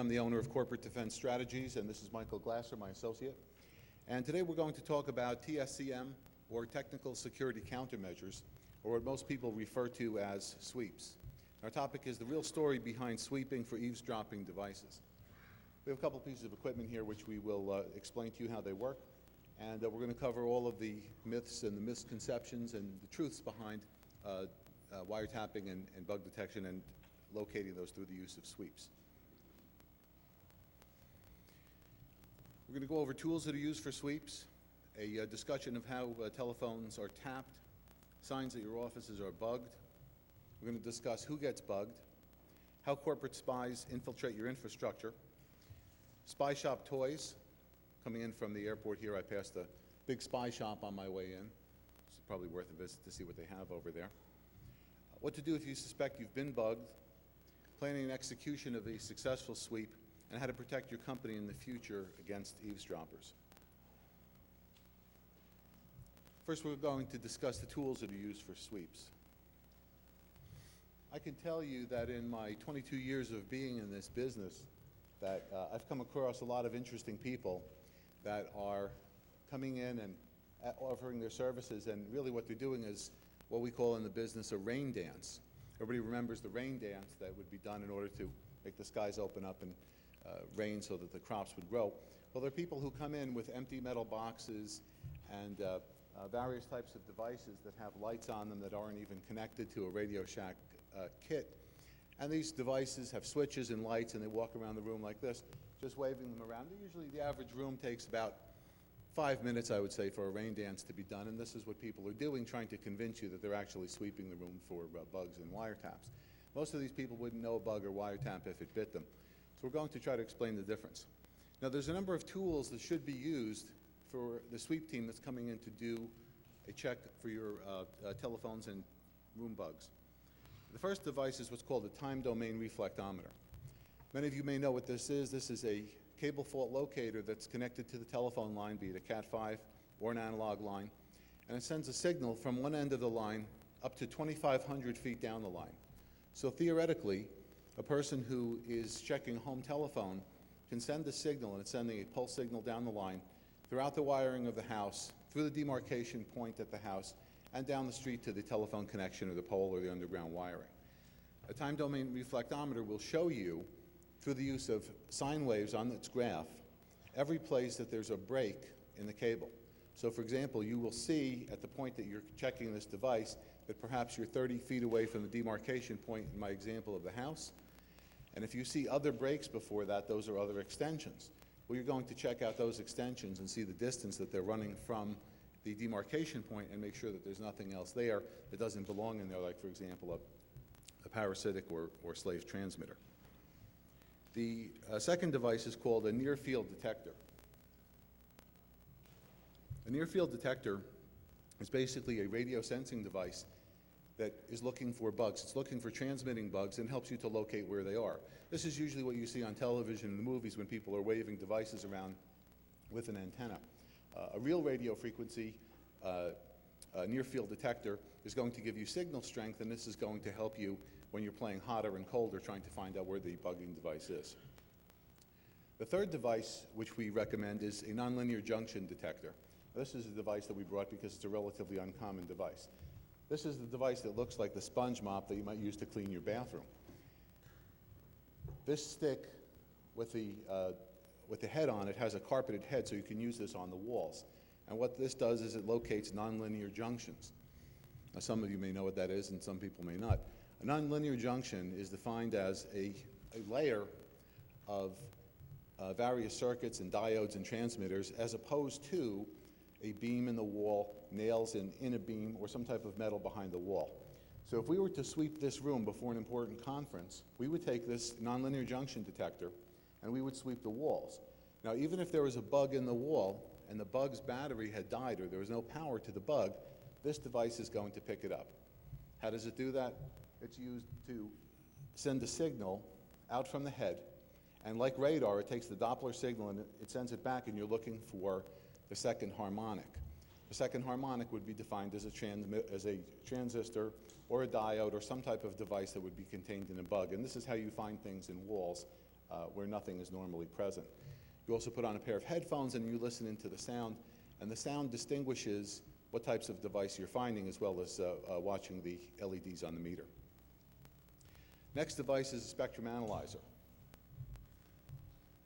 I'm the owner of Corporate Defense Strategies, and this is Michael Glasser, my associate. And today we're going to talk about TSCM, or Technical Security Countermeasures, or what most people refer to as sweeps. Our topic is the real story behind sweeping for eavesdropping devices. We have a couple pieces of equipment here which we will explain to you how they work, and we're going to cover all of the myths and the misconceptions and the truths behind wiretapping and bug detection and locating those through the use of sweeps. We're going to go over tools that are used for sweeps, a discussion of how telephones are tapped, signs that your offices are bugged. We're going to discuss who gets bugged, how corporate spies infiltrate your infrastructure, spy shop toys. Coming in from the airport here, I passed a big spy shop on my way in. It's probably worth a visit to see what they have over there. What to do if you suspect you've been bugged, planning an execution of a successful sweep, and how to protect your company in the future against eavesdroppers. First, we're going to discuss the tools that are used for sweeps. I can tell you that in my 22 years of being in this business, that I've come across a lot of interesting people that are coming in and offering their services, and really what they're doing is what we call in the business a rain dance. Everybody remembers the rain dance that would be done in order to make the skies open up and rain so that the crops would grow. Well, there are people who come in with empty metal boxes and various types of devices that have lights on them that aren't even connected to a Radio Shack kit. And these devices have switches and lights, and they walk around the room like this, just waving them around. Usually the average room takes about 5 minutes, I would say, for a rain dance to be done, and this is what people are doing, trying to convince you that they're actually sweeping the room for bugs and wiretaps. Most of these people wouldn't know a bug or wiretap if it bit them. So we're going to try to explain the difference. Now, there's a number of tools that should be used for the sweep team that's coming in to do a check for your telephones and room bugs. The first device is what's called a time domain reflectometer. Many of you may know what this is. This is a cable fault locator that's connected to the telephone line, be it a Cat5 or an analog line, and it sends a signal from one end of the line up to 2,500 feet down the line. So theoretically, a person who is checking home telephone can send a signal, and it's sending a pulse signal down the line throughout the wiring of the house, through the demarcation point at the house, and down the street to the telephone connection or the pole or the underground wiring. A time domain reflectometer will show you, through the use of sine waves on its graph, every place that there's a break in the cable. So for example, you will see at the point that you're checking this device that perhaps you're 30 feet away from the demarcation point in my example of the house. And if you see other breaks before that, those are other extensions. Well, you're going to check out those extensions and see the distance that they're running from the demarcation point and make sure that there's nothing else there that doesn't belong in there, like, for example, a parasitic or slave transmitter. The second device is called a NearField Detector. A NearField Detector is basically a radio sensing device that is looking for bugs. It's looking for transmitting bugs and helps you to locate where they are. This is usually what you see on television and the movies when people are waving devices around with an antenna. A real radio frequency NearField detector is going to give you signal strength, and this is going to help you when you're playing hotter and colder trying to find out where the bugging device is. The third device which we recommend is a nonlinear junction detector. This is a device that we brought because it's a relatively uncommon device. This is the device that looks like the sponge mop that you might use to clean your bathroom. This stick with the head on it has a carpeted head, so you can use this on the walls. And what this does is it locates nonlinear junctions. Now, some of you may know what that is, and some people may not. A nonlinear junction is defined as a layer of various circuits and diodes and transmitters, as opposed to a beam in the wall, nails in a beam, or some type of metal behind the wall. So if we were to sweep this room before an important conference, we would take this nonlinear junction detector and we would sweep the walls. Now, even if there was a bug in the wall and the bug's battery had died or there was no power to the bug, this device is going to pick it up. How does it do that? It's used to send a signal out from the head, and like radar, it takes the Doppler signal and it sends it back, and you're looking for the second harmonic. The second harmonic would be defined as a transistor or a diode or some type of device that would be contained in a bug, and this is how you find things in walls where nothing is normally present. You also put on a pair of headphones and you listen into the sound, and the sound distinguishes what types of device you're finding, as well as watching the LEDs on the meter. Next device is a spectrum analyzer.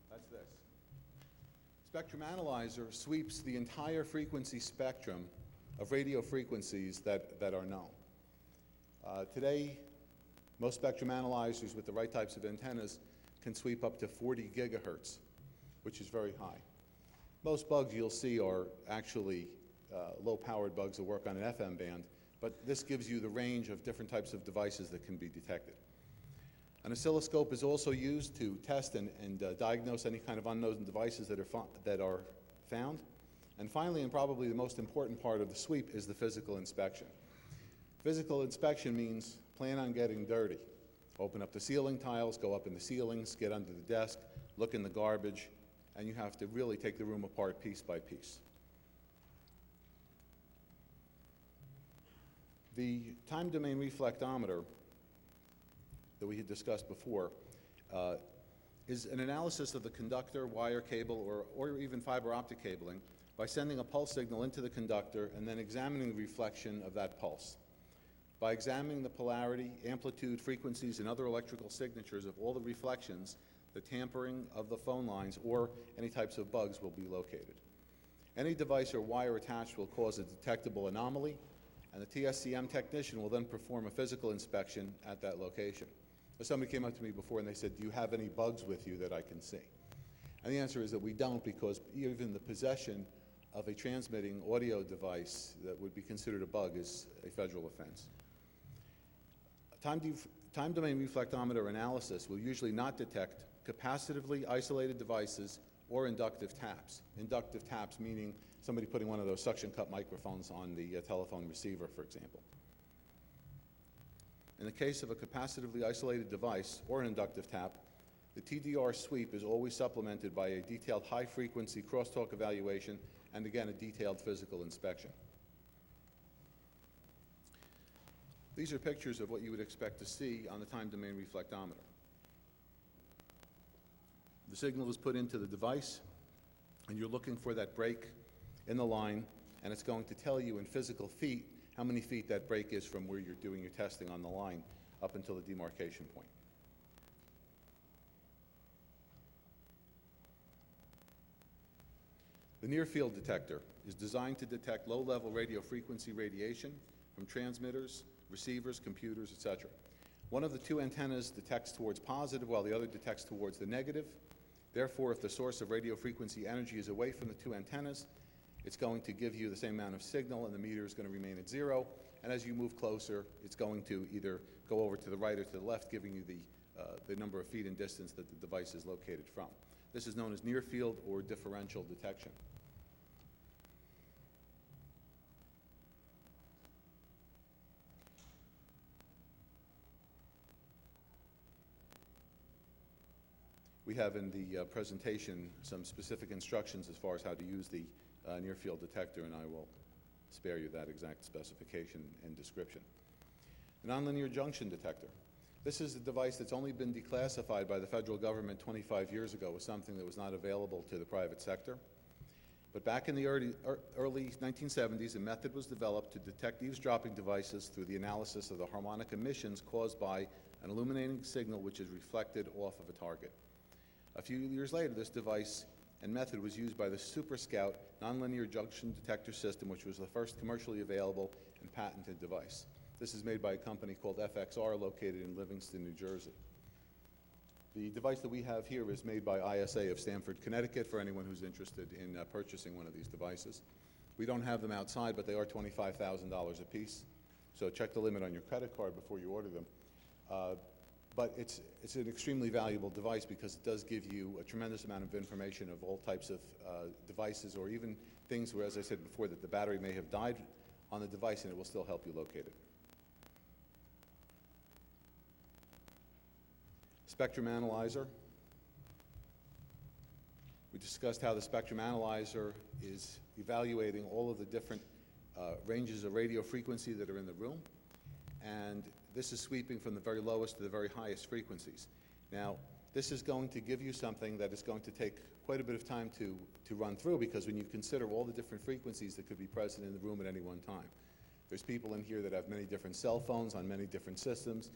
That's this. Spectrum analyzer sweeps the entire frequency spectrum of radio frequencies that are known. Today, most spectrum analyzers with the right types of antennas can sweep up to 40 gigahertz, which is very high. Most bugs you'll see are actually low-powered bugs that work on an FM band, but this gives you the range of different types of devices that can be detected. An oscilloscope is also used to test and diagnose any kind of unknown devices that are found. And finally, and probably the most important part of the sweep, is the physical inspection. Physical inspection means plan on getting dirty. Open up the ceiling tiles, go up in the ceilings, get under the desk, look in the garbage, and you have to really take the room apart piece by piece. The time domain reflectometer that we had discussed before is an analysis of the conductor, wire, cable, or even fiber optic cabling by sending a pulse signal into the conductor and then examining the reflection of that pulse. By examining the polarity, amplitude, frequencies, and other electrical signatures of all the reflections, the tampering of the phone lines or any types of bugs will be located. Any device or wire attached will cause a detectable anomaly, and the TSCM technician will then perform a physical inspection at that location. So somebody came up to me before and they said, "Do you have any bugs with you that I can see?" And the answer is that we don't, because even the possession of a transmitting audio device that would be considered a bug is a federal offense. Time domain reflectometer analysis will usually not detect capacitively isolated devices or inductive taps. Inductive taps meaning somebody putting one of those suction cup microphones on the telephone receiver, for example. In the case of a capacitively isolated device or an inductive tap, the TDR sweep is always supplemented by a detailed high-frequency crosstalk evaluation and, again, a detailed physical inspection. These are pictures of what you would expect to see on the time domain reflectometer. The signal is put into the device, and you're looking for that break in the line, and it's going to tell you in physical feet how many feet that break is from where you're doing your testing on the line up until the demarcation point. The NearField Detector is designed to detect low-level radio frequency radiation from transmitters, receivers, computers, etc. One of the two antennas detects towards positive while the other detects towards the negative. Therefore, if the source of radio frequency energy is away from the two antennas, it's going to give you the same amount of signal and the meter is going to remain at 0. And as you move closer, it's going to either go over to the right or to the left, giving you the number of feet in distance that the device is located from. This is known as near-field or differential detection. We have in the presentation some specific instructions as far as how to use the near-field detector, and I will spare you that exact specification and description. The nonlinear junction detector. This is a device that's only been declassified by the federal government 25 years ago as something that was not available to the private sector. But back in the early 1970s, a method was developed to detect eavesdropping devices through the analysis of the harmonic emissions caused by an illuminating signal which is reflected off of a target. A few years later, this device and method was used by the Super Scout nonlinear junction detector system, which was the first commercially available and patented device. This is made by a company called FXR located in Livingston, New Jersey. The device that we have here is made by ISA of Stamford, Connecticut, for anyone who's interested in purchasing one of these devices. We don't have them outside, but they are $25,000 a piece. So check the limit on your credit card before you order them. But it's an extremely valuable device because it does give you a tremendous amount of information of all types of devices, or even things where, as I said before, that the battery may have died on the device and it will still help you locate it. Spectrum analyzer. We discussed how the spectrum analyzer is evaluating all of the different ranges of radio frequency that are in the room, and this is sweeping from the very lowest to the very highest frequencies. Now, this is going to give you something that is going to take quite a bit of time to run through, because when you consider all the different frequencies that could be present in the room at any one time. There's people in here that have many different cell phones on many different systems.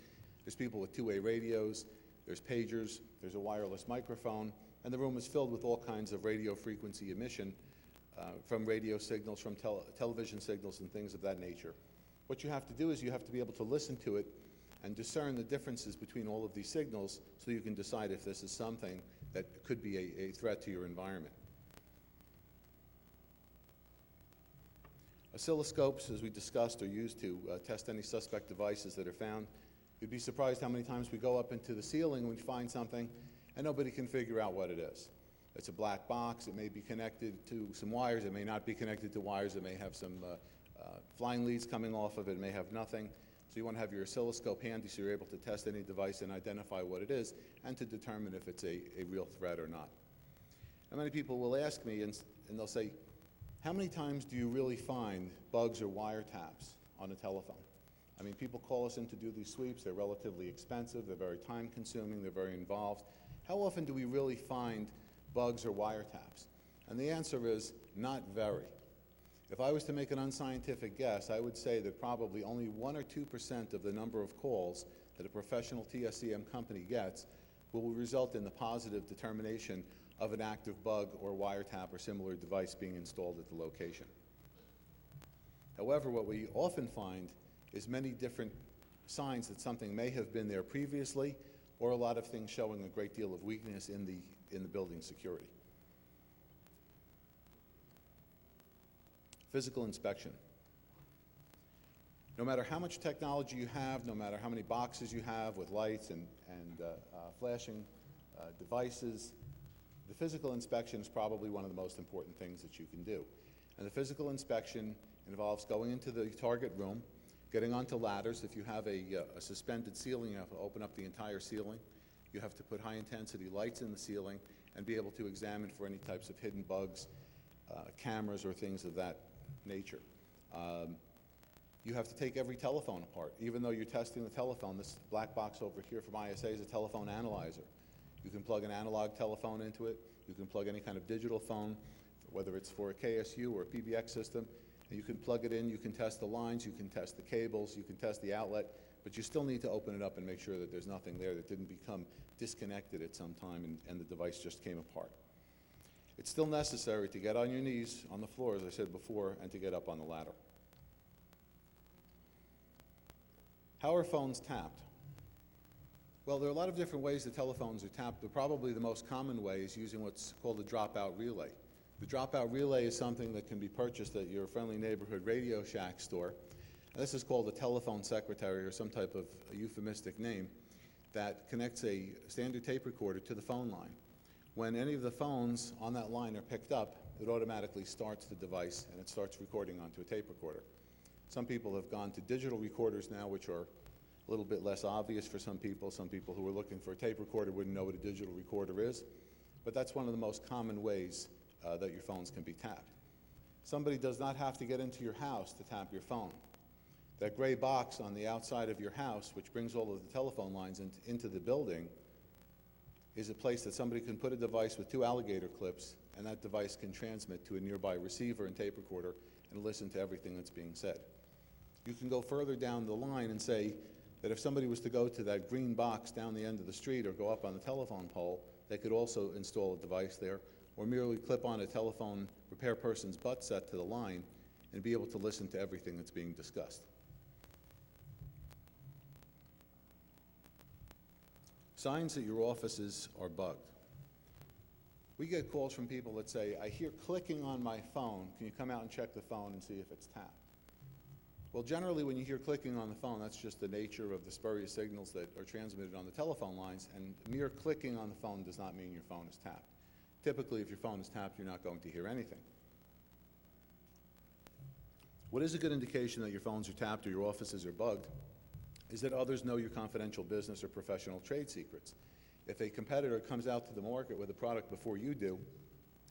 There's people with two-way radios. There's pagers. There's a wireless microphone. And the room is filled with all kinds of radio frequency emission from radio signals, from television signals, and things of that nature. What you have to do is you have to be able to listen to it and discern the differences between all of these signals so you can decide if this is something that could be a threat to your environment. Oscilloscopes, as we discussed, are used to test any suspect devices that are found. You'd be surprised how many times we go up into the ceiling and we find something and nobody can figure out what it is. It's a black box. It may be connected to some wires. It may not be connected to wires. It may have some flying leads coming off of it. It may have nothing. So you want to have your oscilloscope handy so you're able to test any device and identify what it is and to determine if it's a real threat or not. Now, many people will ask me and they'll say, how many times do you really find bugs or wiretaps on a telephone? I mean, people call us in to do these sweeps. They're relatively expensive. They're very time-consuming. They're very involved. How often do we really find bugs or wiretaps? And the answer is not very. If I was to make an unscientific guess, I would say that probably only 1 or 2% of the number of calls that a professional TSCM company gets will result in the positive determination of an active bug or wiretap or similar device being installed at the location. However, what we often find is many different signs that something may have been there previously, or a lot of things showing a great deal of weakness in the building security. Physical inspection. No matter how much technology you have, no matter how many boxes you have with lights and flashing devices, the physical inspection is probably one of the most important things that you can do. And the physical inspection involves going into the target room, getting onto ladders. If you have a suspended ceiling, you have to open up the entire ceiling. You have to put high-intensity lights in the ceiling and be able to examine for any types of hidden bugs, cameras, or things of that nature. You have to take every telephone apart. Even though you're testing the telephone, this black box over here from ISA is a telephone analyzer. You can plug an analog telephone into it. You can plug any kind of digital phone, whether it's for a KSU or a PBX system, and you can plug it in. You can test the lines. You can test the cables. You can test the outlet, but you still need to open it up and make sure that there's nothing there that didn't become disconnected at some time and the device just came apart. It's still necessary to get on your knees on the floor, as I said before, and to get up on the ladder. How are phones tapped? Well, there are a lot of different ways that telephones are tapped, but probably the most common way is using what's called a dropout relay. The dropout relay is something that can be purchased at your friendly neighborhood Radio Shack store. And this is called a telephone secretary, or some type of euphemistic name, that connects a standard tape recorder to the phone line. When any of the phones on that line are picked up, it automatically starts the device and it starts recording onto a tape recorder. Some people have gone to digital recorders now, which are a little bit less obvious for some people. Some people who are looking for a tape recorder wouldn't know what a digital recorder is, but that's one of the most common ways that your phones can be tapped. Somebody does not have to get into your house to tap your phone. That gray box on the outside of your house, which brings all of the telephone lines into the building, is a place that somebody can put a device with 2 alligator clips, and that device can transmit to a nearby receiver and tape recorder and listen to everything that's being said. You can go further down the line and say that if somebody was to go to that green box down the end of the street or go up on the telephone pole, they could also install a device there, or merely clip on a telephone repair person's butt set to the line and be able to listen to everything that's being discussed. Signs that your offices are bugged. We get calls from people that say, I hear clicking on my phone. Can you come out and check the phone and see if it's tapped? Well, generally when you hear clicking on the phone, that's just the nature of the spurious signals that are transmitted on the telephone lines, and mere clicking on the phone does not mean your phone is tapped. Typically, if your phone is tapped, you're not going to hear anything. What is a good indication that your phones are tapped or your offices are bugged is that others know your confidential business or professional trade secrets. If a competitor comes out to the market with a product before you do,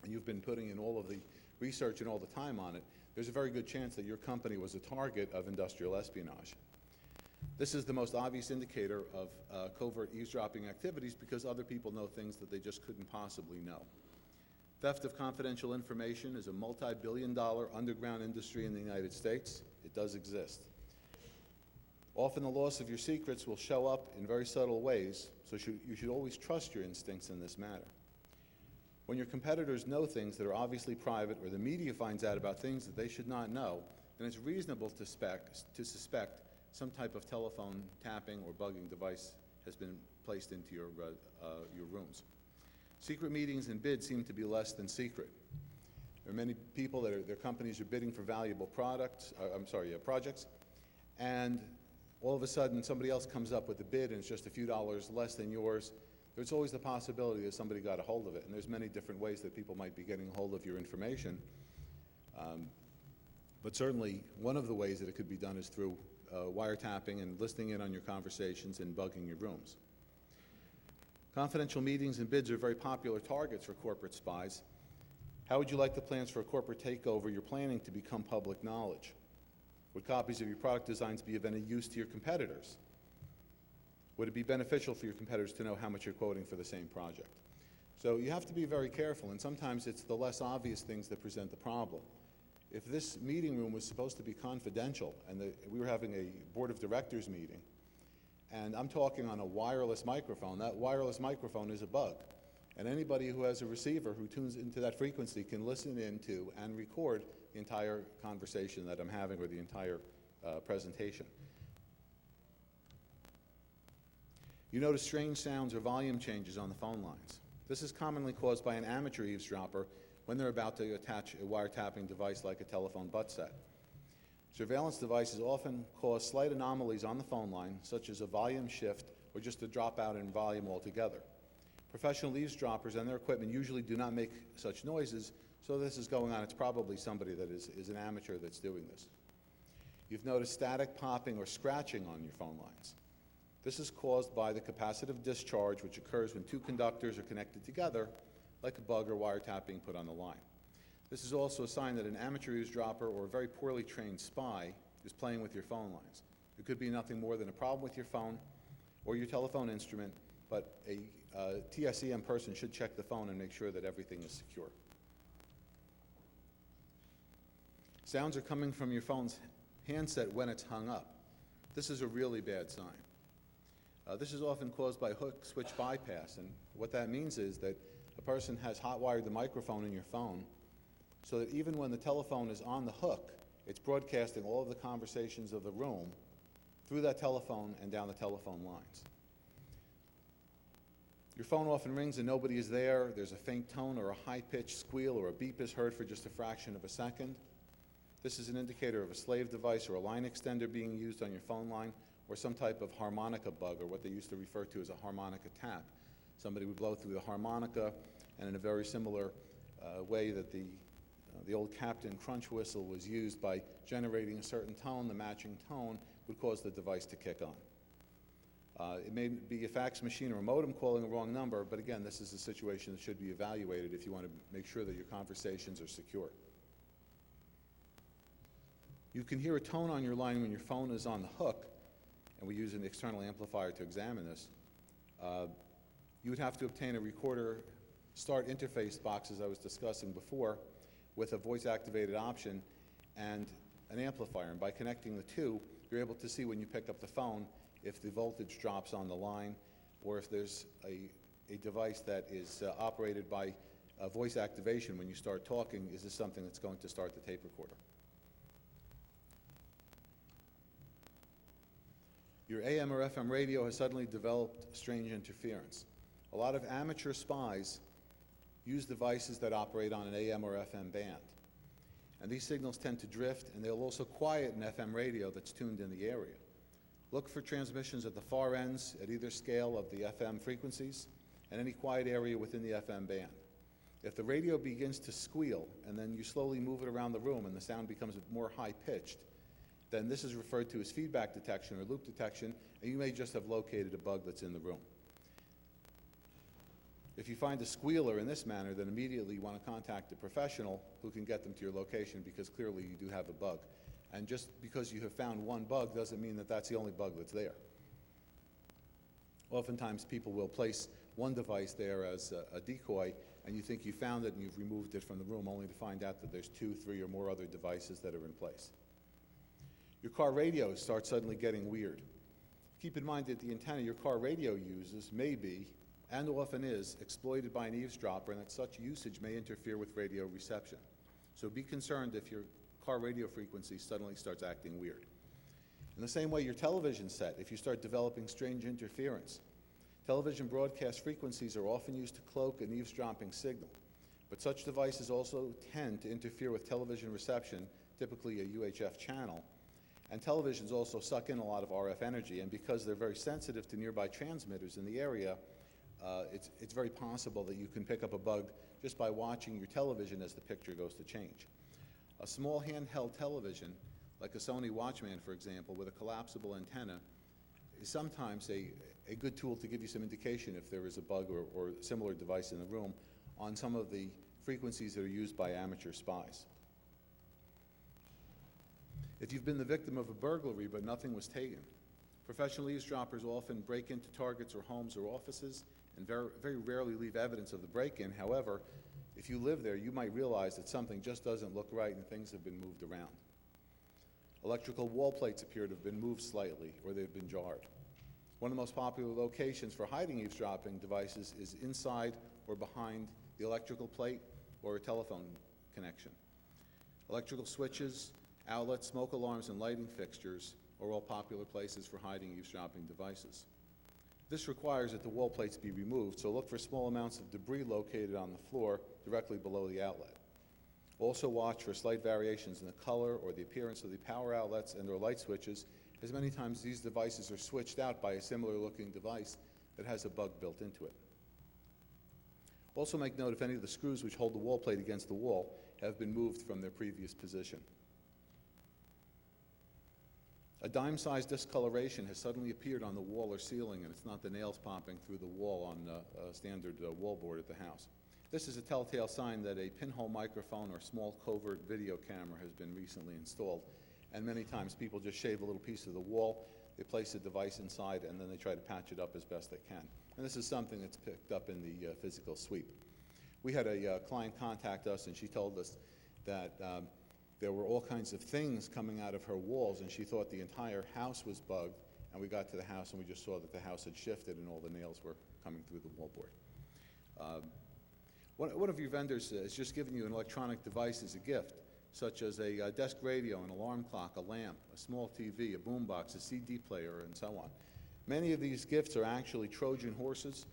and you've been putting in all of the research and all the time on it, there's a very good chance that your company was a target of industrial espionage. This is the most obvious indicator of covert eavesdropping activities because other people know things that they just couldn't possibly know. Theft of confidential information is a multi-billion-dollar underground industry in the United States. It does exist. Often the loss of your secrets will show up in very subtle ways, so you should always trust your instincts in this matter. When your competitors know things that are obviously private or the media finds out about things that they should not know, then it's reasonable to suspect some type of telephone tapping or bugging device has been placed into your rooms. Secret meetings and bids seem to be less than secret. There are many people that their companies are bidding for valuable projects, and all of a sudden somebody else comes up with a bid and it's just a few dollars less than yours. There's always the possibility that somebody got a hold of it, and there's many different ways that people might be getting a hold of your information. But certainly one of the ways that it could be done is through wiretapping and listening in on your conversations and bugging your rooms. Confidential meetings and bids are very popular targets for corporate spies. How would you like the plans for a corporate takeover you're planning to become public knowledge? Would copies of your product designs be of any use to your competitors? Would it be beneficial for your competitors to know how much you're quoting for the same project? So you have to be very careful, and sometimes it's the less obvious things that present the problem. If this meeting room was supposed to be confidential and we were having a board of directors meeting, and I'm talking on a wireless microphone, that wireless microphone is a bug. And anybody who has a receiver who tunes into that frequency can listen into and record the entire conversation that I'm having or the entire presentation. You notice strange sounds or volume changes on the phone lines. This is commonly caused by an amateur eavesdropper when they're about to attach a wiretapping device like a telephone butt set. Surveillance devices often cause slight anomalies on the phone line, such as a volume shift or just a dropout in volume altogether. Professional eavesdroppers and their equipment usually do not make such noises, so this is going on. It's probably somebody that is an amateur that's doing this. You've noticed static popping or scratching on your phone lines. This is caused by the capacitive discharge, which occurs when two conductors are connected together, like a bug or wiretap being put on the line. This is also a sign that an amateur eavesdropper or a very poorly trained spy is playing with your phone lines. It could be nothing more than a problem with your phone or your telephone instrument, but a TSEM person should check the phone and make sure that everything is secure. Sounds are coming from your phone's handset when it's hung up. This is a really bad sign. This is often caused by hook switch bypass, and what that means is that a person has hot-wired the microphone in your phone so that even when the telephone is on the hook, it's broadcasting all of the conversations of the room through that telephone and down the telephone lines. Your phone often rings and nobody is there. There's a faint tone or a high-pitched squeal or a beep is heard for just a fraction of a second. This is an indicator of a slave device or a line extender being used on your phone line, or some type of harmonica bug, or what they used to refer to as a harmonica tap. Somebody would blow through the harmonica, and in a very similar way that the old Captain Crunch whistle was used by generating a certain tone, the matching tone would cause the device to kick on. It may be a fax machine or a modem calling a wrong number, but again, this is a situation that should be evaluated if you want to make sure that your conversations are secure. You can hear a tone on your line when your phone is on the hook, and we use an external amplifier to examine this. You would have to obtain a recorder start interface box, as I was discussing before, with a voice-activated option and an amplifier. And by connecting the two, you're able to see when you pick up the phone if the voltage drops on the line, or if there's a device that is operated by voice activation. When you start talking, is this something that's going to start the tape recorder? Your AM or FM radio has suddenly developed strange interference. A lot of amateur spies use devices that operate on an AM or FM band. And these signals tend to drift, and they'll also quiet an FM radio that's tuned in the area. Look for transmissions at the far ends at either scale of the FM frequencies and any quiet area within the FM band. If the radio begins to squeal and then you slowly move it around the room and the sound becomes more high-pitched, then this is referred to as feedback detection or loop detection, and you may just have located a bug that's in the room. If you find a squealer in this manner, then immediately you want to contact a professional who can get them to your location, because clearly you do have a bug. And just because you have found one bug doesn't mean that that's the only bug that's there. Oftentimes people will place one device there as a decoy, and you think you found it and you've removed it from the room, only to find out that there's 2, 3, or more other devices that are in place. Your car radio starts suddenly getting weird. Keep in mind that the antenna your car radio uses may be, and often is, exploited by an eavesdropper, and that such usage may interfere with radio reception. So be concerned if your car radio frequency suddenly starts acting weird. In the same way, your television set, if you start developing strange interference. Television broadcast frequencies are often used to cloak an eavesdropping signal, but such devices also tend to interfere with television reception, typically a UHF channel, and televisions also suck in a lot of RF energy, and because they're very sensitive to nearby transmitters in the area, it's very possible that you can pick up a bug just by watching your television as the picture goes to change. A small handheld television, like a Sony Watchman, for example, with a collapsible antenna, is sometimes a good tool to give you some indication if there is a bug or similar device in the room on some of the frequencies that are used by amateur spies. If you've been the victim of a burglary but nothing was taken, professional eavesdroppers often break into targets or homes or offices and very rarely leave evidence of the break-in. However, if you live there, you might realize that something just doesn't look right and things have been moved around. Electrical wall plates appear to have been moved slightly or they've been jarred. One of the most popular locations for hiding eavesdropping devices is inside or behind the electrical plate or a telephone connection. Electrical switches, outlets, smoke alarms, and lighting fixtures are all popular places for hiding eavesdropping devices. This requires that the wall plates be removed, so look for small amounts of debris located on the floor directly below the outlet. Also watch for slight variations in the color or the appearance of the power outlets and or light switches, as many times these devices are switched out by a similar looking device that has a bug built into it. Also make note if any of the screws which hold the wall plate against the wall have been moved from their previous position. A dime-sized discoloration has suddenly appeared on the wall or ceiling, and it's not the nails popping through the wall on a standard wall board at the house. This is a telltale sign that a pinhole microphone or small covert video camera has been recently installed, and many times people just shave a little piece of the wall, they place a device inside, and then they try to patch it up as best they can. And this is something that's picked up in the physical sweep. We had a client contact us, and she told us that there were all kinds of things coming out of her walls, and she thought the entire house was bugged, and we got to the house and we just saw that the house had shifted and all the nails were coming through the wallboard. One of your vendors has just given you an electronic device as a gift, such as a desk radio, an alarm clock, a lamp, a small TV, a boombox, a CD player, and so on. Many of these gifts are actually Trojan horses,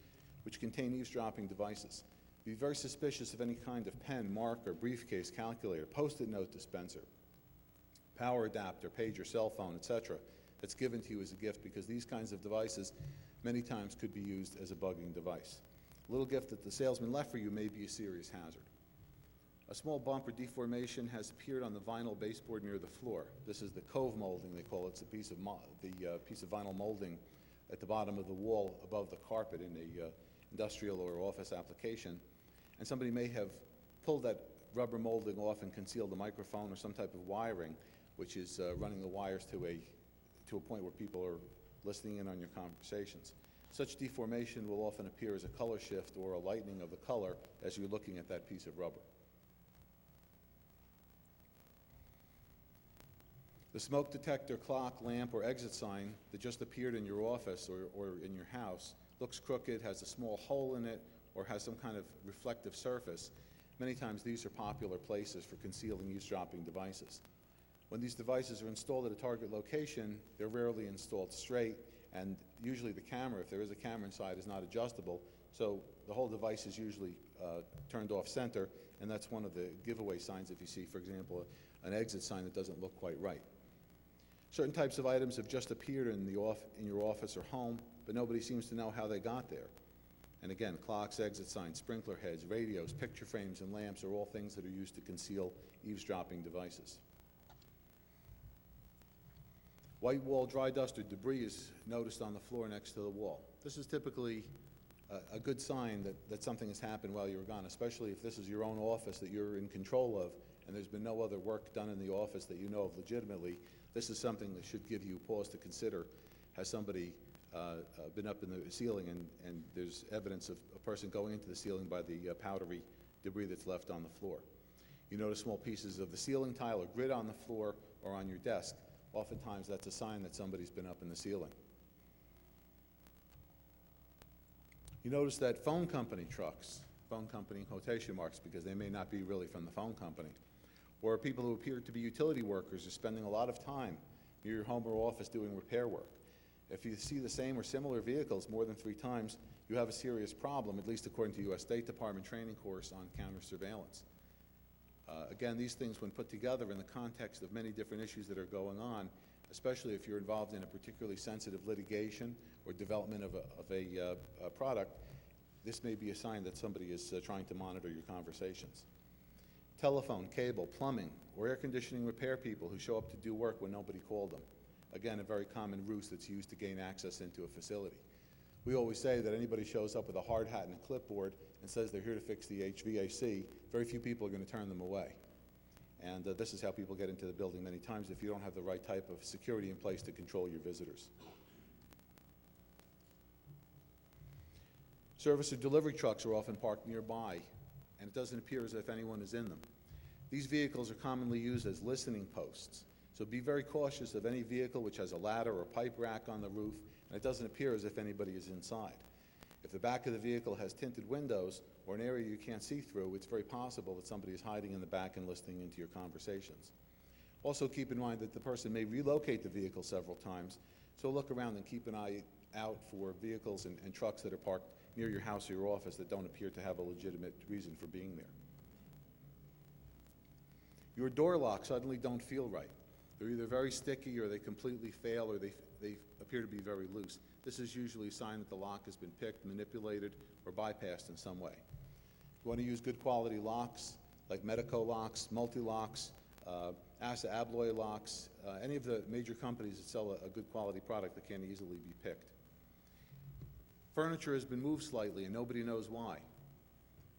which contain eavesdropping devices. Be very suspicious of any kind of pen, marker, briefcase, calculator, post-it note dispenser, power adapter, pager, cell phone, etc. that's given to you as a gift, because these kinds of devices many times could be used as a bugging device. A little gift that the salesman left for you may be a serious hazard. A small bump or deformation has appeared on the vinyl baseboard near the floor. This is the cove molding, they call it. It's a piece of piece of vinyl molding at the bottom of the wall above the carpet in a industrial or office application. And somebody may have pulled that rubber molding off and concealed the microphone or some type of wiring, which is running the wires to a point where people are listening in on your conversations. Such deformation will often appear as a color shift or a lightening of the color as you're looking at that piece of rubber. The smoke detector, clock, lamp, or exit sign that just appeared in your office or in your house looks crooked, has a small hole in it, or has some kind of reflective surface. Many times these are popular places for concealing eavesdropping devices. When these devices are installed at a target location, they're rarely installed straight, and usually the camera, if there is a camera inside, is not adjustable, so the whole device is usually turned off center, and that's one of the giveaway signs if you see, for example, an exit sign that doesn't look quite right. Certain types of items have just appeared in your office or home, but nobody seems to know how they got there. And again, clocks, exit signs, sprinkler heads, radios, picture frames, and lamps are all things that are used to conceal eavesdropping devices. White wall dry dust or debris is noticed on the floor next to the wall. This is typically a good sign that something has happened while you were gone, especially if this is your own office that you're in control of and there's been no other work done in the office that you know of legitimately. This is something that should give you pause to consider. Has somebody been up in the ceiling and there's evidence of a person going into the ceiling by the powdery debris that's left on the floor. You notice small pieces of the ceiling tile or grid on the floor or on your desk. Oftentimes that's a sign that somebody's been up in the ceiling. You notice that phone company trucks, phone company in quotation marks because they may not be really from the phone company, or people who appear to be utility workers are spending a lot of time near your home or office doing repair work. If you see the same or similar vehicles more than 3 times, you have a serious problem, at least according to U.S. State Department training course on counter surveillance. Again, these things, when put together in the context of many different issues that are going on, especially if you're involved in a particularly sensitive litigation or development of a product, this may be a sign that somebody is trying to monitor your conversations. Telephone, cable, plumbing, or air conditioning repair people who show up to do work when nobody called them. Again, a very common ruse that's used to gain access into a facility. We always say that anybody shows up with a hard hat and a clipboard and says they're here to fix the HVAC, very few people are going to turn them away. And this is how people get into the building many times if you don't have the right type of security in place to control your visitors. Service or delivery trucks are often parked nearby, and it doesn't appear as if anyone is in them. These vehicles are commonly used as listening posts, so be very cautious of any vehicle which has a ladder or pipe rack on the roof, and it doesn't appear as if anybody is inside. If the back of the vehicle has tinted windows or an area you can't see through, it's very possible that somebody is hiding in the back and listening into your conversations. Also keep in mind that the person may relocate the vehicle several times, so look around and keep an eye out for vehicles and trucks that are parked near your house or your office that don't appear to have a legitimate reason for being there. Your door locks suddenly don't feel right. They're either very sticky or they completely fail or they appear to be very loose. This is usually a sign that the lock has been picked, manipulated, or bypassed in some way. You want to use good quality locks like Medico locks, multi-locks, ASA Abloy locks, any of the major companies that sell a good quality product that can't easily be picked. Furniture has been moved slightly and nobody knows why.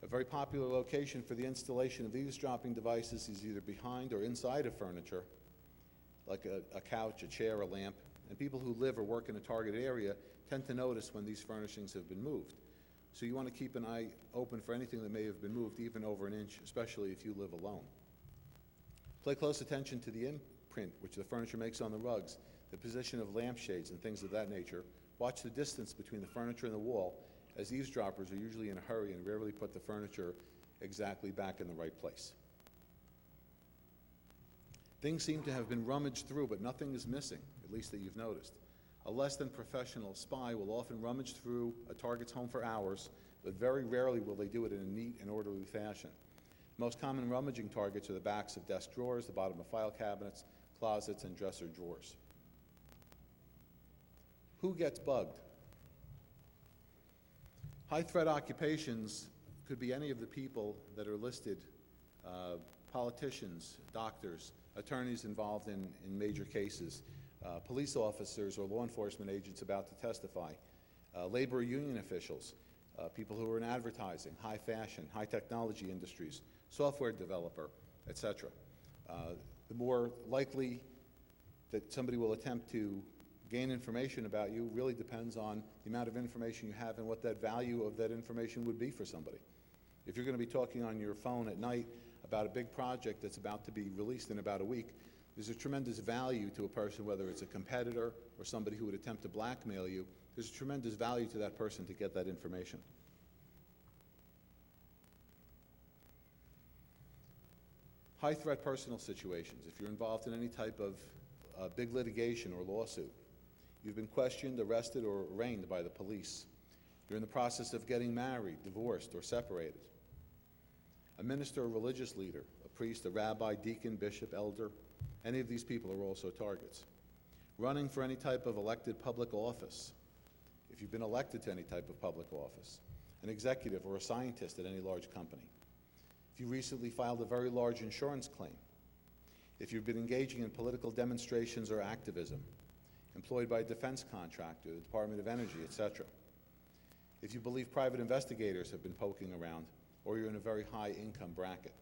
A very popular location for the installation of eavesdropping devices is either behind or inside of furniture, like a couch, a chair, a lamp, and people who live or work in a target area tend to notice when these furnishings have been moved. So you want to keep an eye open for anything that may have been moved even over an inch, especially if you live alone. Pay close attention to the imprint which the furniture makes on the rugs, the position of lampshades and things of that nature. Watch the distance between the furniture and the wall, as eavesdroppers are usually in a hurry and rarely put the furniture exactly back in the right place. Things seem to have been rummaged through, but nothing is missing, at least that you've noticed. A less than professional spy will often rummage through a target's home for hours, but very rarely will they do it in a neat and orderly fashion. Most common rummaging targets are the backs of desk drawers, the bottom of file cabinets, closets, and dresser drawers. Who gets bugged? High-threat occupations could be any of the people that are listed, politicians, doctors, attorneys involved in major cases, police officers or law enforcement agents about to testify, labor union officials, people who are in advertising, high fashion, high technology industries, software developer, etc. The more likely that somebody will attempt to gain information about you really depends on the amount of information you have and what that value of that information would be for somebody. If you're going to be talking on your phone at night about a big project that's about to be released in about a week, there's a tremendous value to a person, whether it's a competitor or somebody who would attempt to blackmail you. There's a tremendous value to that person to get that information. High-threat personal situations. If you're involved in any type of big litigation or lawsuit, you've been questioned, arrested, or arraigned by the police. You're in the process of getting married, divorced, or separated. A minister or religious leader, a priest, a rabbi, deacon, bishop, elder, any of these people are also targets. Running for any type of elected public office, if you've been elected to any type of public office, an executive or a scientist at any large company. If you recently filed a very large insurance claim, if you've been engaging in political demonstrations or activism, employed by a defense contractor, the Department of Energy, etc. if you believe private investigators have been poking around, or you're in a very high income bracket.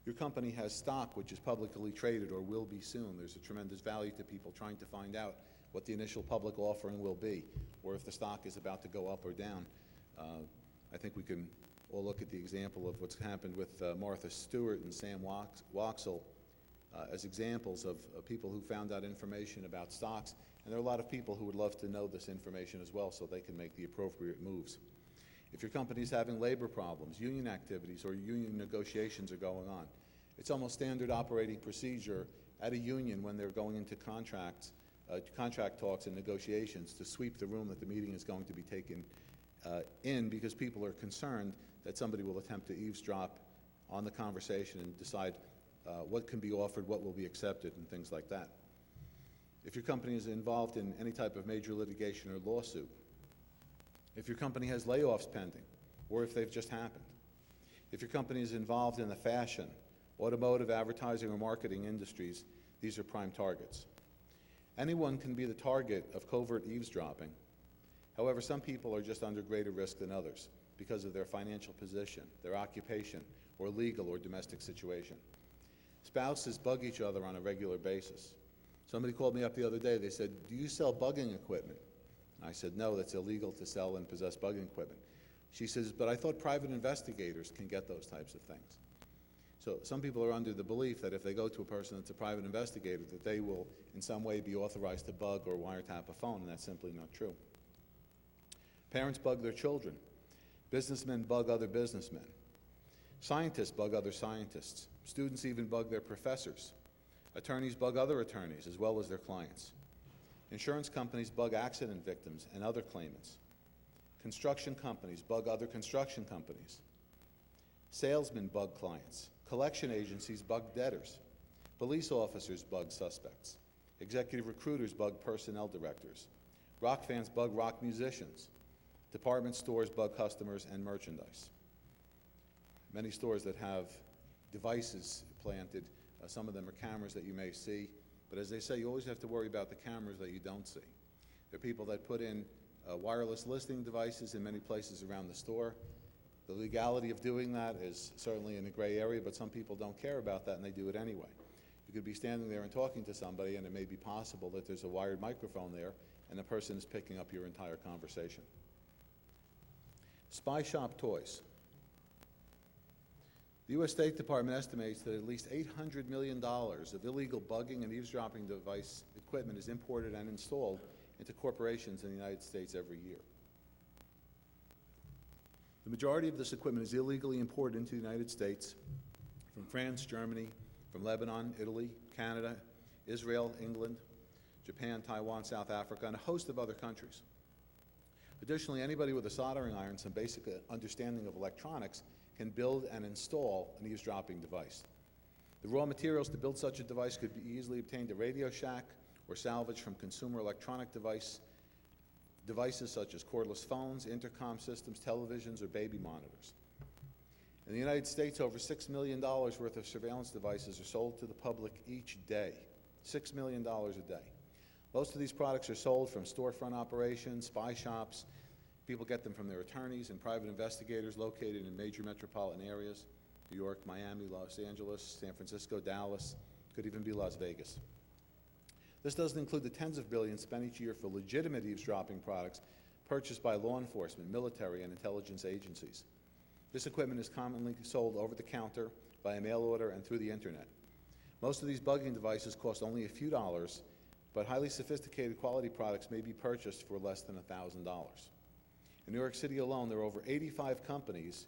Your company has stock which is publicly traded or will be soon. There's a tremendous value to people trying to find out what the initial public offering will be, or if the stock is about to go up or down. I think we can all look at the example of what's happened with Martha Stewart and Sam Waxel as examples of people who found out information about stocks, and there are a lot of people who would love to know this information as well so they can make the appropriate moves. If your company is having labor problems, union activities, or union negotiations are going on, it's almost standard operating procedure at a union when they're going into contract talks and negotiations to sweep the room that the meeting is going to be taken in, because people are concerned that somebody will attempt to eavesdrop on the conversation and decide what can be offered, what will be accepted, and things like that. If your company is involved in any type of major litigation or lawsuit, if your company has layoffs pending, or if they've just happened, if your company is involved in the fashion, automotive, advertising, or marketing industries, these are prime targets. Anyone can be the target of covert eavesdropping. However, some people are just under greater risk than others because of their financial position, their occupation, or legal or domestic situation. Spouses bug each other on a regular basis. Somebody called me up the other day. They said, "Do you sell bugging equipment?" I said, "No, that's illegal to sell and possess bugging equipment." She says, "But I thought private investigators can get those types of things." So some people are under the belief that if they go to a person that's a private investigator, that they will in some way be authorized to bug or wiretap a phone, and that's simply not true. Parents bug their children. Businessmen bug other businessmen. Scientists bug other scientists. Students even bug their professors. Attorneys bug other attorneys as well as their clients. Insurance companies bug accident victims and other claimants. Construction companies bug other construction companies. Salesmen bug clients. Collection agencies bug debtors. Police officers bug suspects. Executive recruiters bug personnel directors. Rock fans bug rock musicians. Department stores bug customers and merchandise. Many stores that have devices planted, some of them are cameras that you may see, but as they say, you always have to worry about the cameras that you don't see. There are people that put in wireless listening devices in many places around the store. The legality of doing that is certainly in a gray area, but some people don't care about that and they do it anyway. You could be standing there and talking to somebody, and it may be possible that there's a wired microphone there and the person is picking up your entire conversation. Spy shop toys. The U.S. State Department estimates that at least $800 million of illegal bugging and eavesdropping device equipment is imported and installed into corporations in the United States every year. The majority of this equipment is illegally imported into the United States from France, Germany, from Lebanon, Italy, Canada, Israel, England, Japan, Taiwan, South Africa, and a host of other countries. Additionally, anybody with a soldering iron, some basic understanding of electronics, can build and install an eavesdropping device. The raw materials to build such a device could be easily obtained at Radio Shack or salvaged from consumer electronic devices such as cordless phones, intercom systems, televisions, or baby monitors. In the United States, over $6 million worth of surveillance devices are sold to the public each day. $6 million a day. Most of these products are sold from storefront operations, spy shops. People get them from their attorneys and private investigators located in major metropolitan areas: New York, Miami, Los Angeles, San Francisco, Dallas, could even be Las Vegas. This doesn't include the tens of billions spent each year for legitimate eavesdropping products purchased by law enforcement, military, and intelligence agencies. This equipment is commonly sold over the counter, via mail order, and through the internet. Most of these bugging devices cost only a few dollars, but highly sophisticated quality products may be purchased for less than $1,000. In New York City alone, there are over 85 companies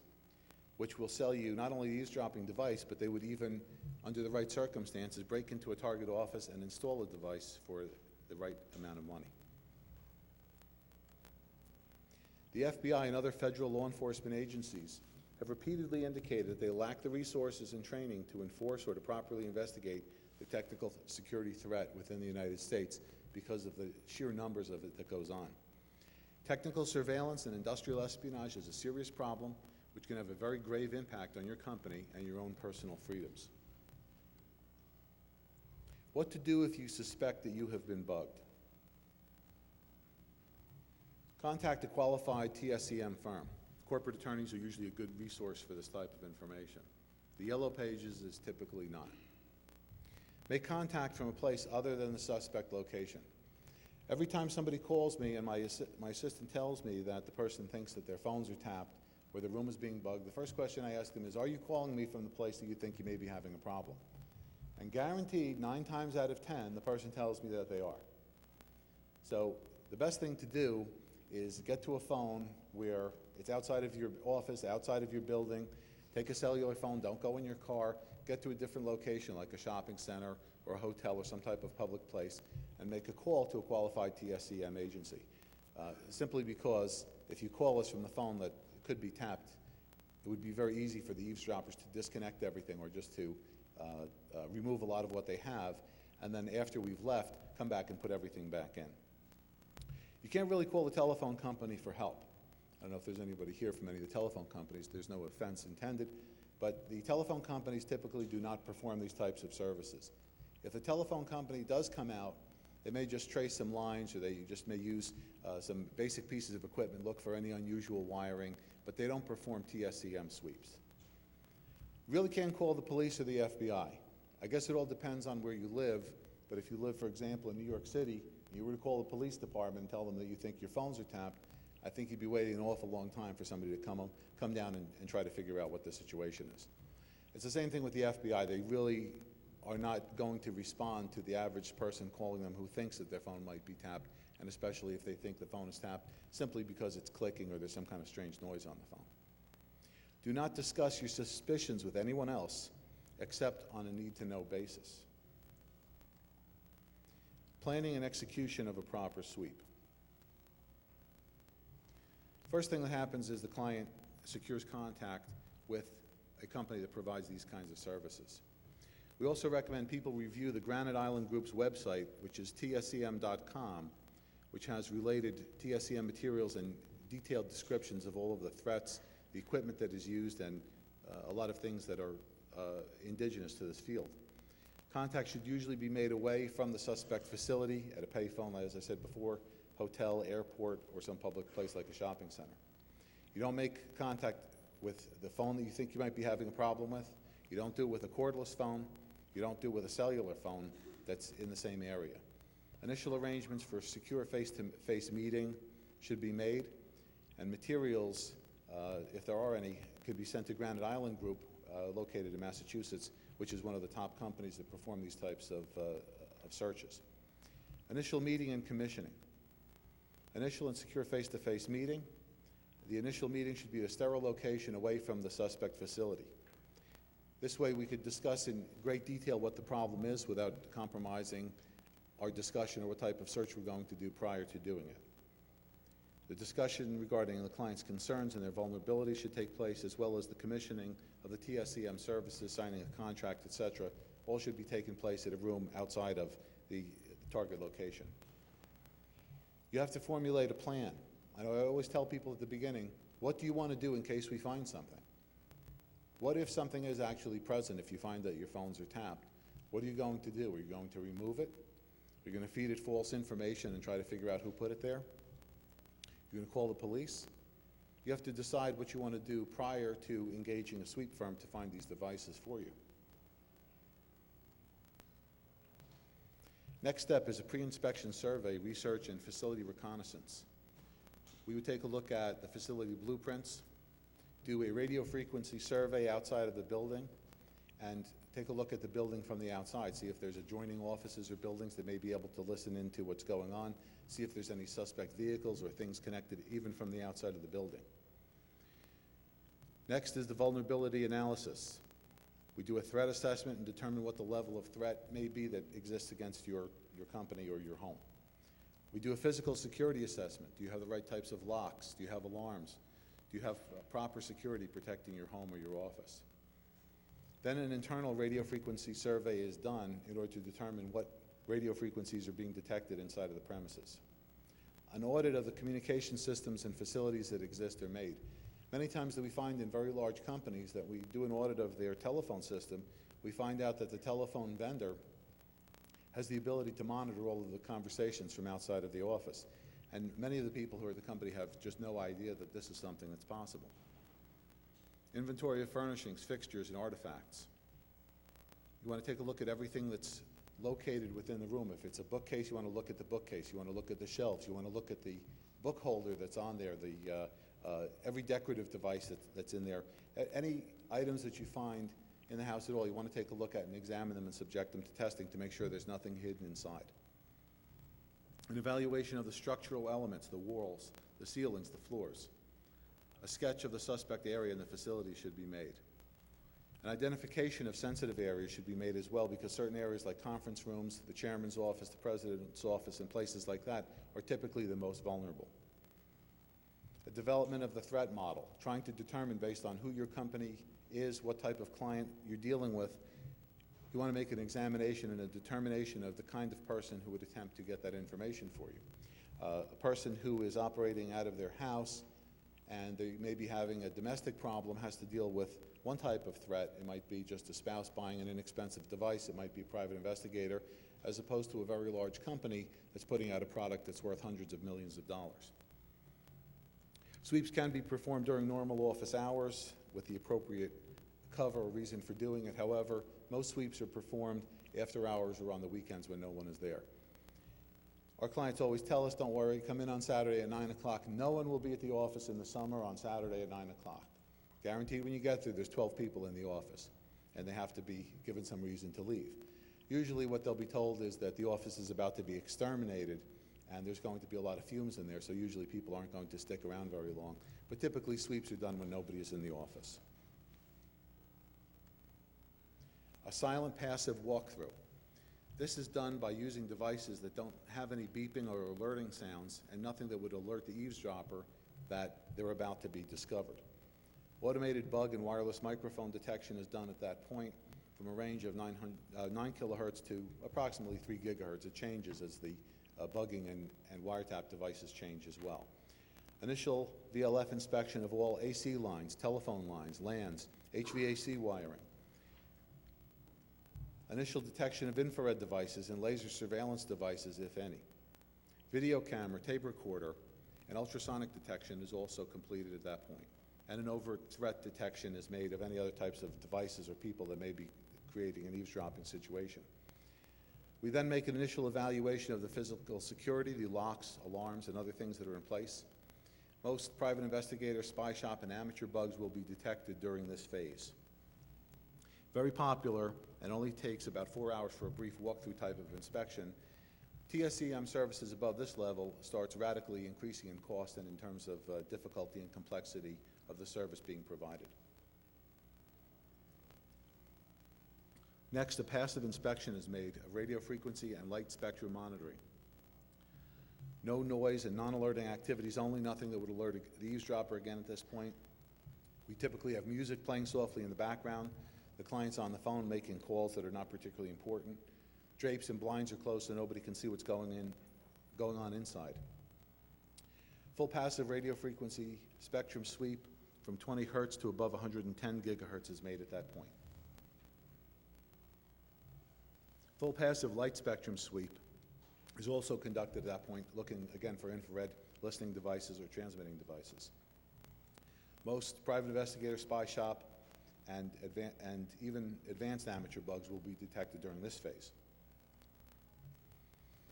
which will sell you not only the eavesdropping device, but they would even, under the right circumstances, break into a target office and install a device for the right amount of money. The FBI and other federal law enforcement agencies have repeatedly indicated that they lack the resources and training to enforce or to properly investigate the technical security threat within the United States because of the sheer numbers of it that goes on. Technical surveillance and industrial espionage is a serious problem which can have a very grave impact on your company and your own personal freedoms. What to do if you suspect that you have been bugged? Contact a qualified TSCM firm. Corporate attorneys are usually a good resource for this type of information. The Yellow Pages is typically not. Make contact from a place other than the suspect location. Every time somebody calls me and my assistant tells me that the person thinks that their phones are tapped or the room is being bugged, the first question I ask them is, are you calling me from the place that you think you may be having a problem? And guaranteed, 9 times out of 10, the person tells me that they are. So the best thing to do is get to a phone where it's outside of your office, outside of your building. Take a cellular phone, don't go in your car, get to a different location like a shopping center or a hotel or some type of public place and make a call to a qualified TSCM agency. Simply because if you call us from the phone that could be tapped, it would be very easy for the eavesdroppers to disconnect everything or just to remove a lot of what they have, and then after we've left, come back and put everything back in. You can't really call the telephone company for help. I don't know if there's anybody here from any of the telephone companies. There's no offense intended, but the telephone companies typically do not perform these types of services. If the telephone company does come out, they may just trace some lines, or they just may use some basic pieces of equipment, look for any unusual wiring, but they don't perform TSCM sweeps. You really can't call the police or the FBI. I guess it all depends on where you live, but if you live, for example, in New York City, and you were to call the police department and tell them that you think your phones are tapped, I think you'd be waiting an awful long time for somebody to come down and try to figure out what the situation is. It's the same thing with the FBI. They really are not going to respond to the average person calling them who thinks that their phone might be tapped, and especially if they think the phone is tapped simply because it's clicking or there's some kind of strange noise on the phone. Do not discuss your suspicions with anyone else except on a need-to-know basis. Planning and execution of a proper sweep. First thing that happens is the client secures contact with a company that provides these kinds of services. We also recommend people review the Granite Island Group's website, which is tscm.com, which has related TSCM materials and detailed descriptions of all of the threats, the equipment that is used, and a lot of things that are indigenous to this field. Contact should usually be made away from the suspect facility at a payphone, as I said before, hotel, airport, or some public place like a shopping center. You don't make contact with the phone that you think you might be having a problem with. You don't do it with a cordless phone. You don't do it with a cellular phone that's in the same area. Initial arrangements for a secure face-to-face meeting should be made, and materials, if there are any, could be sent to Granite Island Group, located in Massachusetts, which is one of the top companies that perform these types of searches. Initial meeting and commissioning. Initial and secure face-to-face meeting. The initial meeting should be at a sterile location away from the suspect facility. This way we could discuss in great detail what the problem is without compromising our discussion or what type of search we're going to do prior to doing it. The discussion regarding the client's concerns and their vulnerabilities should take place, as well as the commissioning of the TSCM services, signing a contract, etc. All should be taking place at a room outside of the target location. You have to formulate a plan. I always tell people at the beginning, what do you want to do in case we find something? What if something is actually present if you find that your phones are tapped? What are you going to do? Are you going to remove it? Are you going to feed it false information and try to figure out who put it there? You're going to call the police? You have to decide what you want to do prior to engaging a sweep firm to find these devices for you. Next step is a pre-inspection survey, research, and facility reconnaissance. We would take a look at the facility blueprints, do a radio frequency survey outside of the building, and take a look at the building from the outside, see if there's adjoining offices or buildings that may be able to listen into what's going on, see if there's any suspect vehicles or things connected even from the outside of the building. Next is the vulnerability analysis. We do a threat assessment and determine what the level of threat may be that exists against your company or your home. We do a physical security assessment. Do you have the right types of locks? Do you have alarms? Do you have proper security protecting your home or your office? Then an internal radio frequency survey is done in order to determine what radio frequencies are being detected inside of the premises. An audit of the communication systems and facilities that exist are made. Many times that we find in very large companies that we do an audit of their telephone system, we find out that the telephone vendor has the ability to monitor all of the conversations from outside of the office. And many of the people who are at the company have just no idea that this is something that's possible. Inventory of furnishings, fixtures, and artifacts. You want to take a look at everything that's located within the room. If it's a bookcase, you want to look at the bookcase. You want to look at the shelves. You want to look at the book holder that's on there, every decorative device that's in there. Any items that you find in the house at all, you want to take a look at and examine them and subject them to testing to make sure there's nothing hidden inside. An evaluation of the structural elements, the walls, the ceilings, the floors. A sketch of the suspect area in the facility should be made. An identification of sensitive areas should be made as well, because certain areas like conference rooms, the chairman's office, the president's office, and places like that are typically the most vulnerable. A development of the threat model, trying to determine based on who your company is, what type of client you're dealing with. You want to make an examination and a determination of the kind of person who would attempt to get that information for you. A person who is operating out of their house and they may be having a domestic problem has to deal with one type of threat. It might be just a spouse buying an inexpensive device. It might be a private investigator, as opposed to a very large company that's putting out a product that's worth hundreds of millions of dollars. Sweeps can be performed during normal office hours with the appropriate cover or reason for doing it. However, most sweeps are performed after hours or on the weekends when no one is there. Our clients always tell us, don't worry, come in on Saturday at 9 o'clock. No one will be at the office in the summer on Saturday at 9 o'clock. Guaranteed when you get there, there's 12 people in the office, and they have to be given some reason to leave. Usually what they'll be told is that the office is about to be exterminated, and there's going to be a lot of fumes in there, so usually people aren't going to stick around very long. But typically sweeps are done when nobody is in the office. A silent passive walkthrough. This is done by using devices that don't have any beeping or alerting sounds and nothing that would alert the eavesdropper that they're about to be discovered. Automated bug and wireless microphone detection is done at that point from a range of 9 kilohertz to approximately 3 gigahertz. It changes as the bugging and wiretap devices change as well. Initial VLF inspection of all AC lines, telephone lines, LANs, HVAC wiring. Initial detection of infrared devices and laser surveillance devices, if any. Video camera, tape recorder, and ultrasonic detection is also completed at that point. And an overt threat detection is made of any other types of devices or people that may be creating an eavesdropping situation. We then make an initial evaluation of the physical security, the locks, alarms, and other things that are in place. Most private investigator, spy shop, and amateur bugs will be detected during this phase. Very popular, and only takes about 4 hours for a brief walkthrough type of inspection. TSEM services above this level starts radically increasing in cost and in terms of difficulty and complexity of the service being provided. Next, a passive inspection is made of radio frequency and light spectrum monitoring. No noise and non-alerting activities only, nothing that would alert the eavesdropper again at this point. We typically have music playing softly in the background, the client's on the phone making calls that are not particularly important. Drapes and blinds are closed so nobody can see what's going on inside. Full passive radio frequency spectrum sweep from 20 hertz to above 110 gigahertz is made at that point. Full passive light spectrum sweep is also conducted at that point, looking again for infrared listening devices or transmitting devices. Most private investigator, spy shop, and even advanced amateur bugs will be detected during this phase.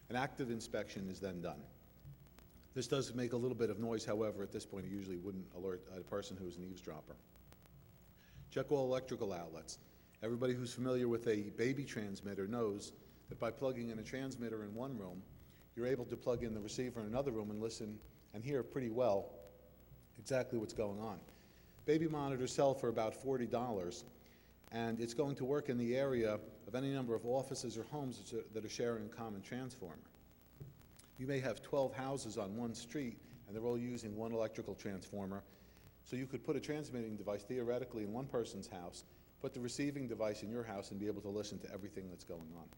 An active inspection is then done. This does make a little bit of noise, however, at this point it usually wouldn't alert a person who's an eavesdropper. Check all electrical outlets. Everybody who's familiar with a baby transmitter knows that by plugging in a transmitter in one room, you're able to plug in the receiver in another room and listen and hear pretty well exactly what's going on. Baby monitors sell for about $40, and it's going to work in the area of any number of offices or homes that are sharing a common transformer. You may have 12 houses on one street, and they're all using one electrical transformer, so you could put a transmitting device theoretically in one person's house, put the receiving device in your house, and be able to listen to everything that's going on.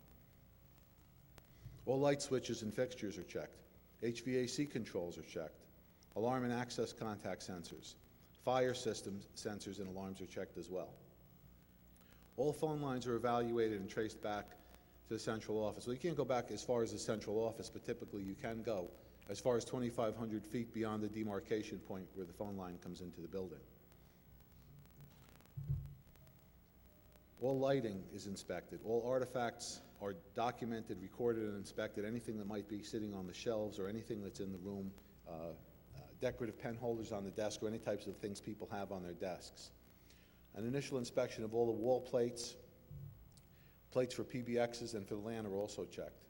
All light switches and fixtures are checked. HVAC controls are checked. Alarm and access contact sensors. Fire system sensors and alarms are checked as well. All phone lines are evaluated and traced back to the central office. Well, you can't go back as far as the central office, but typically you can go as far as 2,500 feet beyond the demarcation point where the phone line comes into the building. All lighting is inspected. All artifacts are documented, recorded, and inspected. Anything that might be sitting on the shelves or anything that's in the room, decorative pen holders on the desk, or any types of things people have on their desks. An initial inspection of all the wall plates, plates for PBXs and for the LAN are also checked.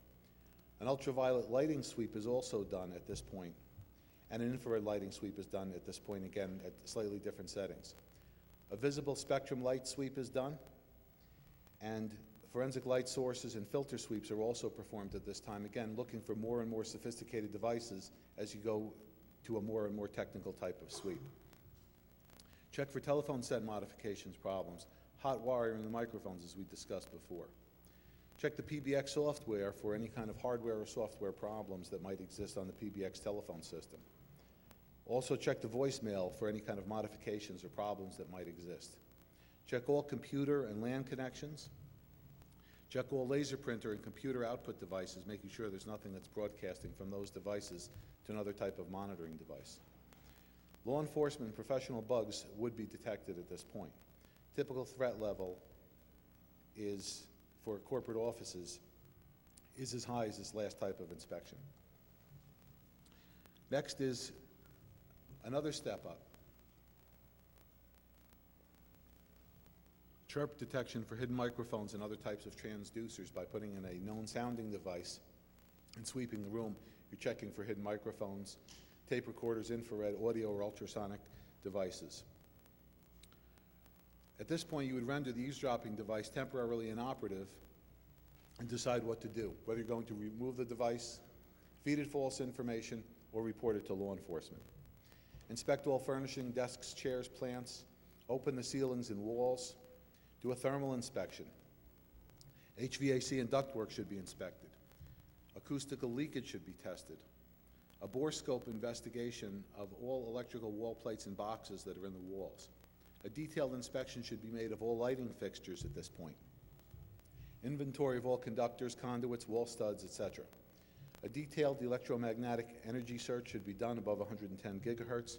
An ultraviolet lighting sweep is also done at this point, and an infrared lighting sweep is done at this point, again, at slightly different settings. A visible spectrum light sweep is done, and forensic light sources and filter sweeps are also performed at this time, again, looking for more and more sophisticated devices as you go to a more and more technical type of sweep. Check for telephone set modifications problems, hot wiring the microphones as we discussed before. Check the PBX software for any kind of hardware or software problems that might exist on the PBX telephone system. Also check the voicemail for any kind of modifications or problems that might exist. Check all computer and LAN connections. Check all laser printer and computer output devices, making sure there's nothing that's broadcasting from those devices to another type of monitoring device. Law enforcement and professional bugs would be detected at this point. Typical threat level is, for corporate offices, is as high as this last type of inspection. Next is another step up. Chirp detection for hidden microphones and other types of transducers by putting in a known sounding device and sweeping the room. You're checking for hidden microphones, tape recorders, infrared, audio, or ultrasonic devices. At this point, you would render the eavesdropping device temporarily inoperative and decide what to do, whether you're going to remove the device, feed it false information, or report it to law enforcement. Inspect all furnishing, desks, chairs, plants, open the ceilings and walls, do a thermal inspection. HVAC and ductwork should be inspected. Acoustical leakage should be tested. A bore scope investigation of all electrical wall plates and boxes that are in the walls. A detailed inspection should be made of all lighting fixtures at this point. Inventory of all conductors, conduits, wall studs, etc. A detailed electromagnetic energy search should be done above 110 gigahertz,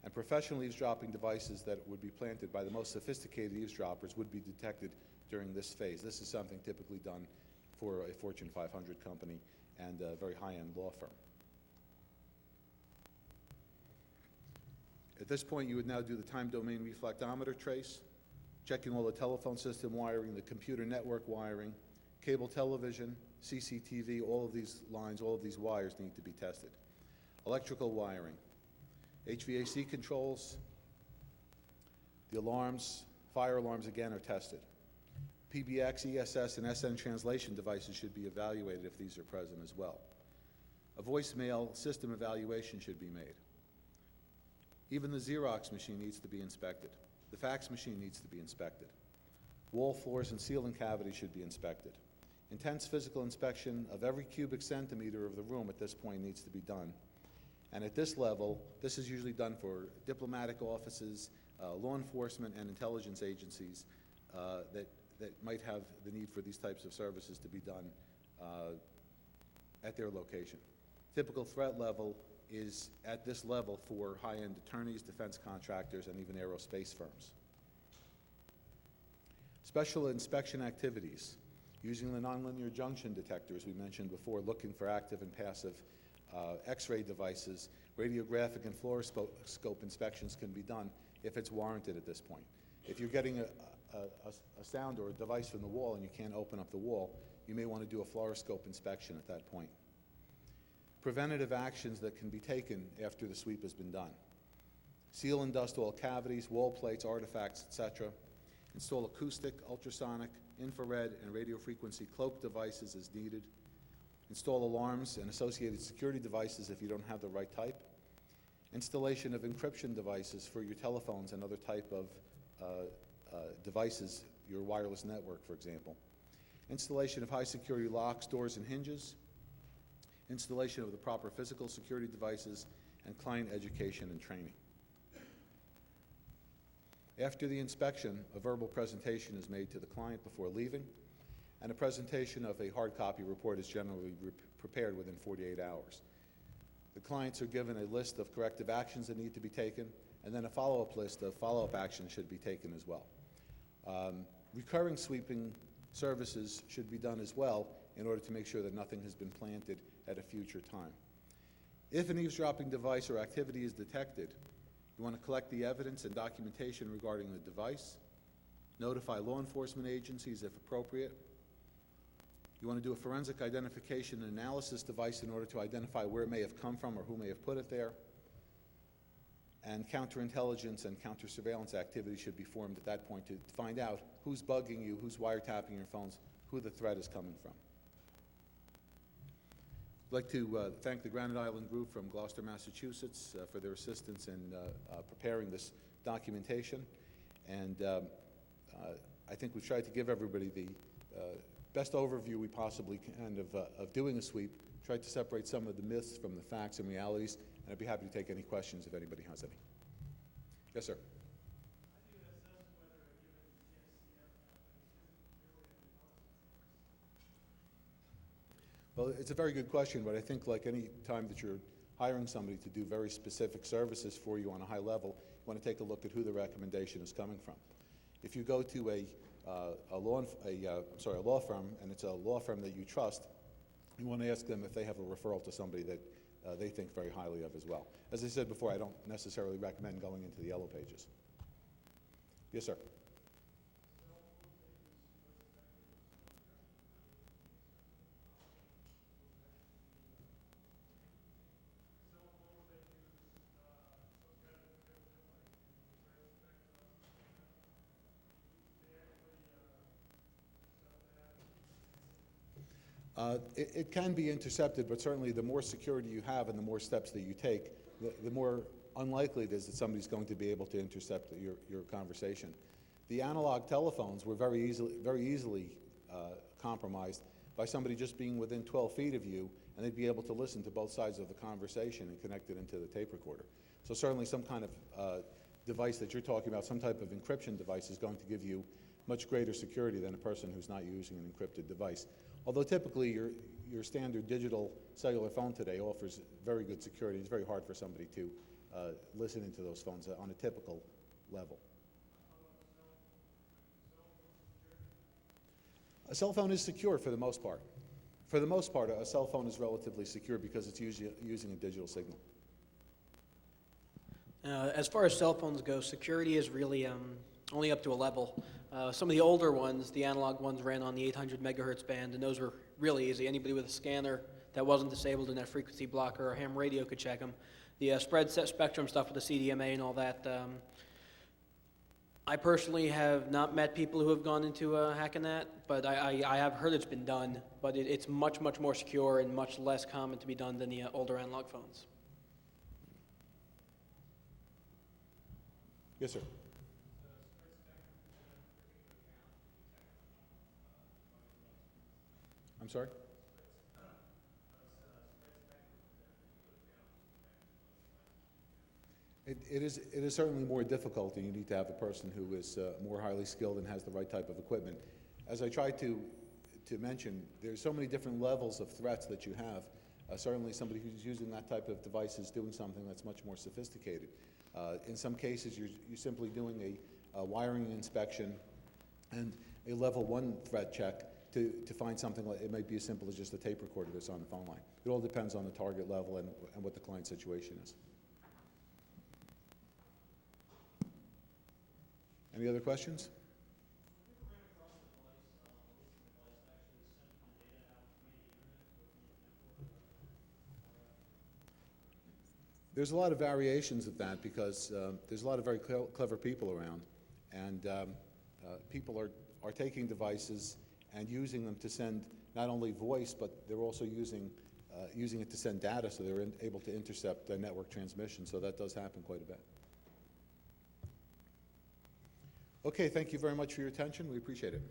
and professional eavesdropping devices that would be planted by the most sophisticated eavesdroppers would be detected during this phase. This is something typically done for a Fortune 500 company and a very high-end law firm. At this point, you would now do the time domain reflectometer trace, checking all the telephone system wiring, the computer network wiring, cable television, CCTV, all of these lines, all of these wires need to be tested. Electrical wiring, HVAC controls, the alarms, fire alarms again are tested. PBX, ESS, and SN translation devices should be evaluated if these are present as well. A voicemail system evaluation should be made. Even the Xerox machine needs to be inspected. The fax machine needs to be inspected. Wall floors and ceiling cavities should be inspected. Intense physical inspection of every cubic centimeter of the room at this point needs to be done. And at this level, this is usually done for diplomatic offices, law enforcement, and intelligence agencies that might have the need for these types of services to be done at their location. Typical threat level is at this level for high-end attorneys, defense contractors, and even aerospace firms. Special inspection activities, using the nonlinear junction detector, as we mentioned before, looking for active and passive X-ray devices. Radiographic and fluoroscope inspections can be done if it's warranted at this point. If you're getting a sound or a device from the wall and you can't open up the wall, you may want to do a fluoroscope inspection at that point. Preventative actions that can be taken after the sweep has been done. Seal and dust all cavities, wall plates, artifacts, etc. Install acoustic, ultrasonic, infrared, and radio frequency cloak devices as needed. Install alarms and associated security devices if you don't have the right type. Installation of encryption devices for your telephones and other type of devices, your wireless network, for example. Installation of high security locks, doors, and hinges. Installation of the proper physical security devices, and client education and training. After the inspection, a verbal presentation is made to the client before leaving, and a presentation of a hard copy report is generally prepared within 48 hours. The clients are given a list of corrective actions that need to be taken, and then a follow-up list of follow-up actions should be taken as well. Recurring sweeping services should be done as well in order to make sure that nothing has been planted at a future time. If an eavesdropping device or activity is detected, you want to collect the evidence and documentation regarding the device, notify law enforcement agencies if appropriate. You want to do a forensic identification and analysis device in order to identify where it may have come from or who may have put it there. And counterintelligence and counter-surveillance activities should be formed at that point to find out who's bugging you, who's wiretapping your phones, who the threat is coming from. I'd like to thank the Granite Island Group from Gloucester, Massachusetts for their assistance in preparing this documentation. And I think we've tried to give everybody the best overview we possibly can of doing a sweep, tried to separate some of the myths from the facts and realities, and I'd be happy to take any questions if anybody has any. Yes, sir. Well, it's a very good question, but I think like any time that you're hiring somebody to do very specific services for you on a high level, you want to take a look at who the recommendation is coming from. If you go to a law firm, and it's a law firm that you trust, you want to ask them if they have a referral to somebody that they think very highly of as well. As I said before, I don't necessarily recommend going into the yellow pages. Yes, sir. It can be intercepted, but certainly the more security you have and the more steps that you take, the more unlikely it is that somebody's going to be able to intercept your conversation. The analog telephones were very easily compromised by somebody just being within 12 feet of you, and they'd be able to listen to both sides of the conversation and connect it into the tape recorder. So certainly some kind of device that you're talking about, some type of encryption device, is going to give you much greater security than a person who's not using an encrypted device. Although typically your standard digital cellular phone today offers very good security, it's very hard for somebody to listen into those phones on a typical level. A cell phone is secure for the most part. For the most part, a cell phone is relatively secure because it's using a digital signal. As far as cell phones go, security is really only up to a level. Some of the older ones, the analog ones, ran on the 800 megahertz band, and those were really easy. Anybody with a scanner that wasn't disabled in that frequency blocker or ham radio could check them. The spread set spectrum stuff with the CDMA and all that, I personally have not met people who have gone into hacking that, but I have heard it's been done, but it's much, much more secure and much less common to be done than the older analog phones. Yes, sir. I'm sorry? It is certainly more difficult, and you need to have a person who is more highly skilled and has the right type of equipment. As I tried to mention, there's so many different levels of threats that you have. Certainly somebody who's using that type of device is doing something that's much more sophisticated. In some cases, you're simply doing a wiring inspection and a level 1 threat check to find something like, it might be as simple as just a tape recorder that's on the phone line. It all depends on the target level and what the client situation is. Any other questions? There's a lot of variations of that because there's a lot of very clever people around, and people are taking devices and using them to send not only voice, but they're also using it to send data, so they're able to intercept the network transmission. So that does happen quite a bit. Okay, thank you very much for your attention. We appreciate it.